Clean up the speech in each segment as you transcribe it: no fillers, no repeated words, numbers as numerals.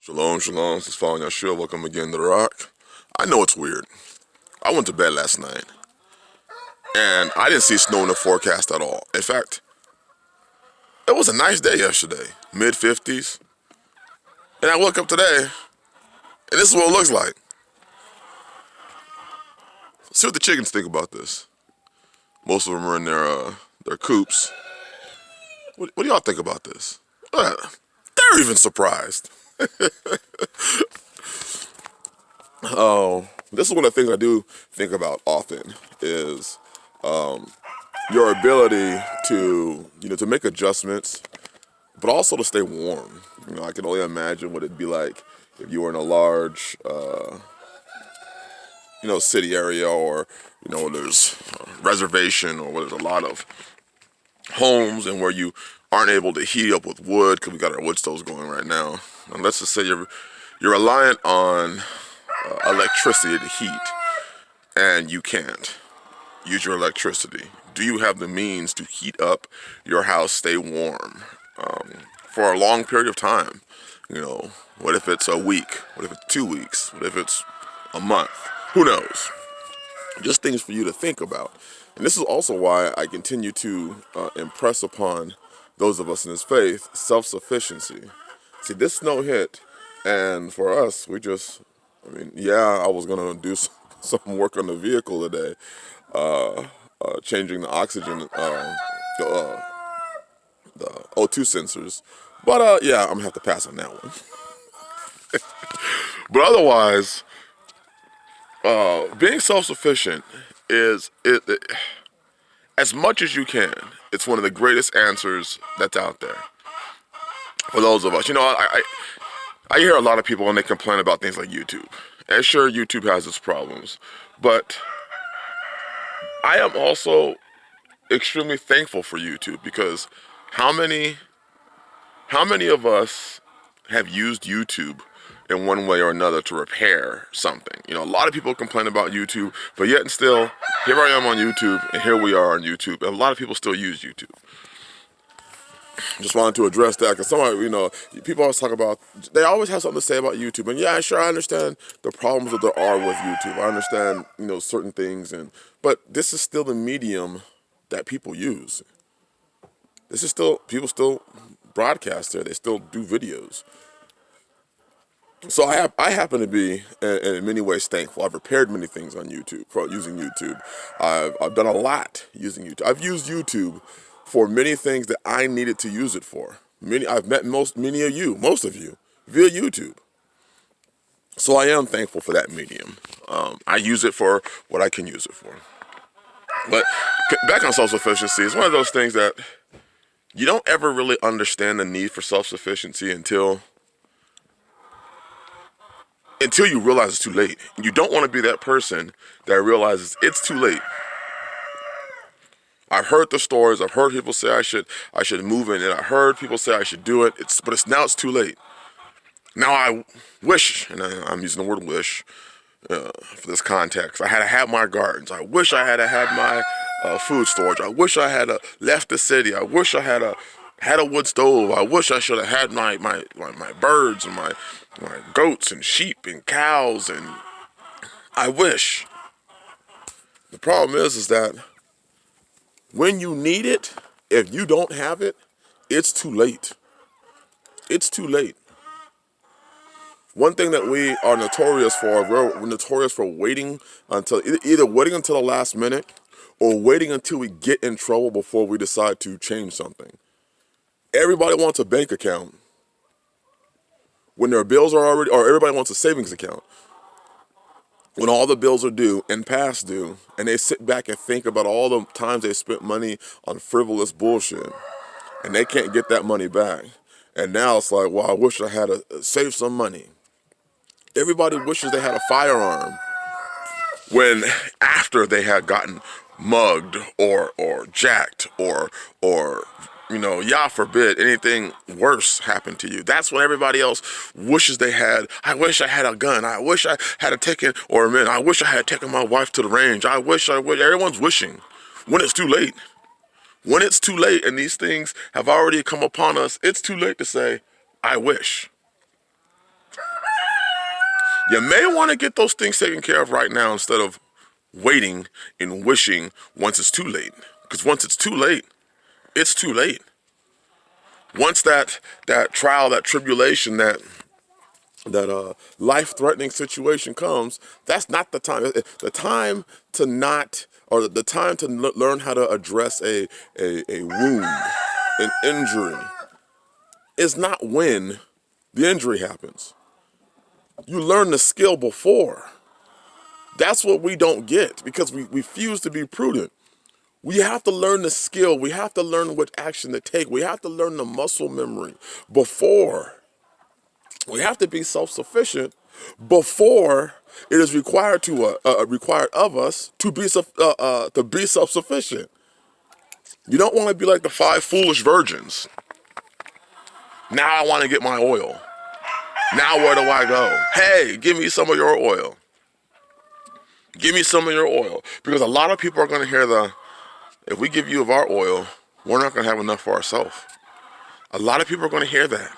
Shalom, shalom. This is following Yahshua. Welcome again to The Rock. I know it's weird. I went to bed last night, and I didn't see snow in the forecast at all. In fact, it was a nice day yesterday, mid-50s. And I woke up today, and this is what it looks like. Let's see what the chickens think about this. Most of them are in their coops. What do y'all think about this? They're even surprised. This is one of the things I do think about often is your ability to to make adjustments, but also to stay warm. I can only imagine what it'd be like if you were in a large city area, or where there's a reservation, or where there's a lot of homes and where you aren't able to heat up with wood, because we got our wood stoves going right now. And let's just say you're reliant on electricity to heat, and you can't use your electricity. Do you have the means to heat up your house, stay warm for a long period of time? What if it's a week? What if it's 2 weeks? What if it's a month? Who knows? Just things for you to think about. And this is also why I continue to impress upon those of us in this faith self-sufficiency. See, this snow hit, and for us, I was going to do some work on the vehicle today, changing the oxygen, the O2 sensors. But I'm going to have to pass on that one. But otherwise, being self-sufficient is, as much as you can, it's one of the greatest answers that's out there for those of us. I hear a lot of people when they complain about things like YouTube. And sure, YouTube has its problems, but I am also extremely thankful for YouTube, because how many of us have used YouTube in one way or another to repair something? A lot of people complain about YouTube, but yet and still, here I am on YouTube, and here we are on YouTube, and a lot of people still use YouTube. Just wanted to address that, because people always talk about, they always have something to say about YouTube. And yeah, sure, I understand the problems that there are with YouTube. I understand, certain things, but this is still the medium that people use. People still broadcast there. They still do videos. So I happen to be, in many ways, thankful. I've repaired many things on YouTube, using YouTube. I've done a lot using YouTube. I've used YouTube for many things that I needed to use it for. I've met most of you, via YouTube. So I am thankful for that medium. I use it for what I can use it for. But back on self-sufficiency, it's one of those things that you don't ever really understand the need for self-sufficiency until you realize it's too late. You don't want to be that person that realizes it's too late. I've heard the stories. I've heard people say I should move in, and I heard people say I should do it. But now it's too late. Now I wish, and I'm using the word wish for this context, I had to have my gardens. I wish I had to have my food storage. I wish I had left the city. I wish I had a wood stove. I wish I should have had my birds and my goats and sheep and cows, and I wish. The problem is that when you need it, if you don't have it, it's too late. It's too late. One thing that we are notorious for, we're notorious for waiting until, either waiting until the last minute or waiting until we get in trouble before we decide to change something. Everybody wants a bank account when their bills are already, or everybody wants a savings account when all the bills are due and past due, and they sit back and think about all the times they spent money on frivolous bullshit, and they can't get that money back. And now it's like, well, I wish I had saved some money. Everybody wishes they had a firearm when after they had gotten mugged or jacked or God forbid, anything worse happened to you. That's when everybody else wishes they had. I wish I had a gun. I wish I had I wish I had taken my wife to the range. I wish. Everyone's wishing when it's too late. When it's too late and these things have already come upon us, it's too late to say, I wish. You may want to get those things taken care of right now instead of waiting and wishing once it's too late. Because once it's too late, it's too late. Once that trial, that tribulation, that life-threatening situation comes, that's not the time. The time to not, or the time to learn how to address a wound, an injury, is not when the injury happens. You learn the skill before. That's what we don't get because we refuse to be prudent. We have to learn the skill. We have to learn what action to take. We have to learn the muscle memory before. We have to be self-sufficient before it is required of us to be self-sufficient. You don't want to be like the 5 foolish virgins. Now I want to get my oil. Now where do I go? Hey, give me some of your oil. Give me some of your oil. Because a lot of people are going to hear if we give you of our oil, we're not going to have enough for ourselves. A lot of people are going to hear that.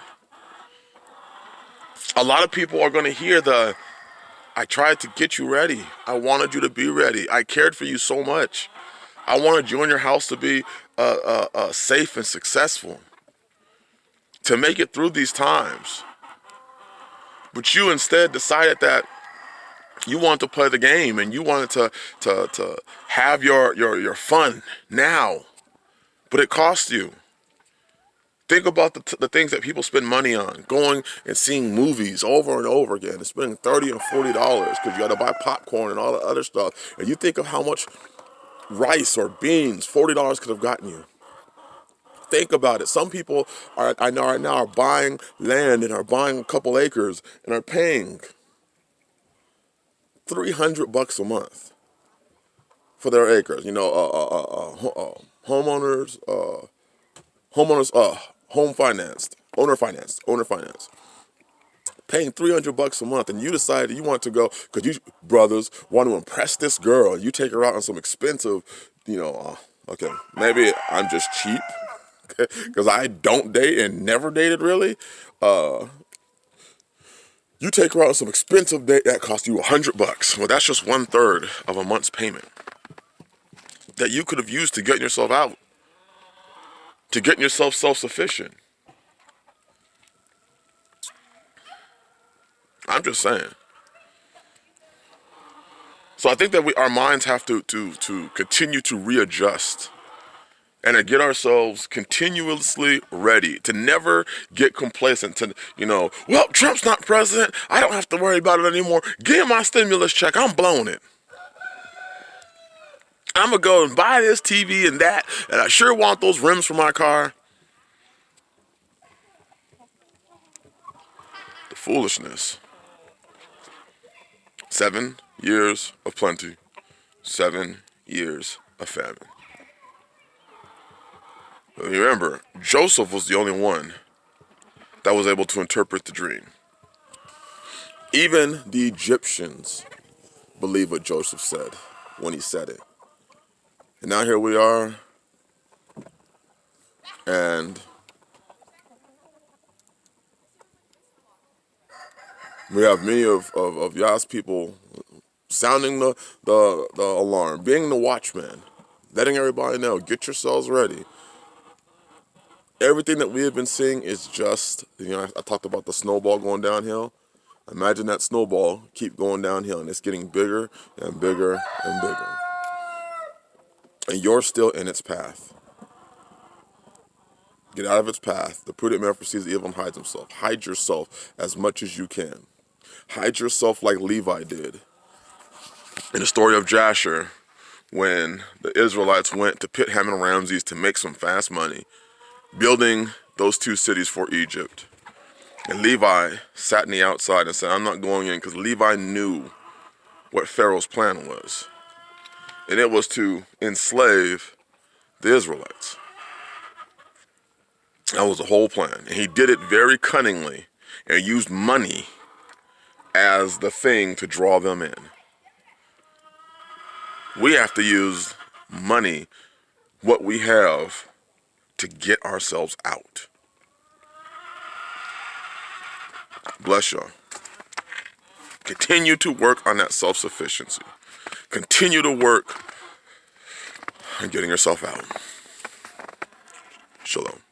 A lot of people are going to hear I tried to get you ready. I wanted you to be ready. I cared for you so much. I wanted you and your house to be safe and successful, to make it through these times. But you instead decided that you wanted to play the game and you wanted to have your fun now, but it cost you. Think about the things that people spend money on, going and seeing movies over and over again, and spending $30 and $40 because you got to buy popcorn and all the other stuff. And you think of how much rice or beans $40 could have gotten you. Think about it. Some people I know right now are buying land and are buying a couple acres and are paying $300 a month for their acres. You know, homeowners, home financed, owner financed, paying $300 a month, and you decide that you want to go because you brothers want to impress this girl. You take her out on some expensive, okay, maybe I'm just cheap because I don't date and never dated really. You take her out on some expensive date that costs you $100. Well, that's just 1/3 of a month's payment that you could have used to get yourself out, to get yourself self-sufficient. I'm just saying. So I think that our minds have to continue to readjust and to get ourselves continuously ready, to never get complacent, well, Trump's not president, I don't have to worry about it anymore. Give my stimulus check, I'm blowing it. I'm going to go and buy this TV and that, and I sure want those rims for my car. The foolishness. 7 years of plenty, 7 years of famine. But remember, Joseph was the only one that was able to interpret the dream. Even the Egyptians believe what Joseph said when he said it. And now here we are, and we have many of Yah's people sounding the alarm, being the watchman, letting everybody know, get yourselves ready. Everything that we have been seeing is just, I talked about the snowball going downhill. Imagine that snowball keep going downhill, and it's getting bigger and bigger and bigger. And you're still in its path. Get out of its path. The prudent man foresees evil and hides himself. Hide yourself as much as you can. Hide yourself like Levi did. In the story of Jasher, when the Israelites went to pit Ham and Ramses to make some fast money, building those 2 cities for Egypt. And Levi sat in the outside and said, I'm not going in, because Levi knew what Pharaoh's plan was. And it was to enslave the Israelites. That was the whole plan. And he did it very cunningly and used money as the thing to draw them in. We have to use money, what we have, to get ourselves out. Bless y'all. Continue to work on that self-sufficiency. Continue to work on getting yourself out. Shalom.